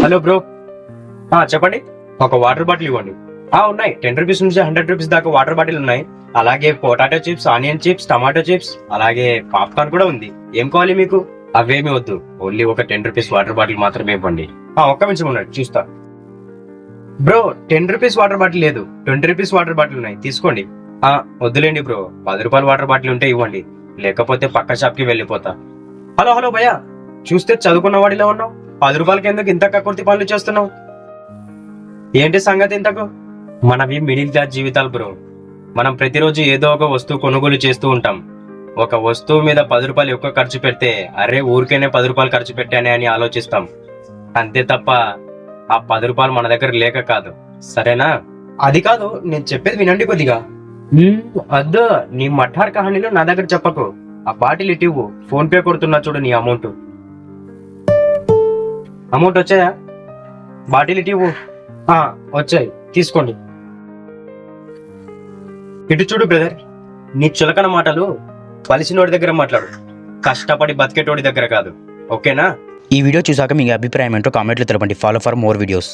Hello bro, చెప్పండి. ఒక water bottle ఇవ్వండి. ఉన్నాయి, 10 రూపీస్ నుంచి 100 రూపీస్ దాకా వాటర్ బాటిల్ ఉన్నాయి. అలాగే potato chips, onion chips, tomato chips, అలాగే పాప్కార్న్ కూడా ఉంది. ఏం కావాలి మీకు? అవేమీ వద్దు, ఓన్లీ ఒక 10 రూపీస్ వాటర్ బాటిల్ మాత్రమే ఇవ్వండి. ఒక్క నిమిషం ఉన్నాడు, చూస్తా. బ్రో, 10 రూపీస్ వాటర్ బాటిల్ లేదు, 20 రూపీస్ వాటర్ బాటిల్ ఉన్నాయి, తీసుకోండి. వద్దులేండి బ్రో, 10 రూపాయల వాటర్ బాటిల్ ఉంటే ఇవ్వండి, లేకపోతే పక్క షాప్ కి వెళ్ళిపోతా. హలో హలో భయ్యా, చూస్తే చదువుకున్న వాడిలో ఉన్నావు, 10 రూపాయలకి ఎందుకు ఇంత కక్కుర్తి పనులు చేస్తున్నావు? ఏంటి సంగతి ఇంతకు? మనవి మిడిల్ క్లాస్ జీవితాలు బ్రో. మనం ప్రతిరోజు ఏదో ఒక వస్తువు కొనుగోలు చేస్తూ ఉంటాం. ఒక వస్తువు మీద 10 రూపాయలు ఎక్కువ ఖర్చు పెడితే అరే ఊరికేనే 10 రూపాయలు ఖర్చు పెట్టానే అని ఆలోచిస్తాం. అంతే తప్ప ఆ 10 రూపాయలు మన దగ్గర లేక కాదు, సరేనా? అది కాదు, నేను చెప్పేది వినండి కొద్దిగా. అద్దు, నీ మఠార్ కహానీలో నా దగ్గర చెప్పకు. ఆ బాటిల్ ఇటు, ఫోన్ పే కొడుతున్నా చూడు నీ అమౌంట్ వచ్చాయా? బాటిల్ ఇటు వచ్చాయి, తీసుకోండి. ఇటు చూడు బ్రదర్, నీ చులకన మాటలు పలిసినోడి దగ్గర మాట్లాడు, కష్టపడి బతికేటోడి దగ్గర కాదు, ఓకేనా? ఈ వీడియో చూసాక మీ అభిప్రాయం ఏంటో కామెంట్లో తెలపండి. Follow for more videos.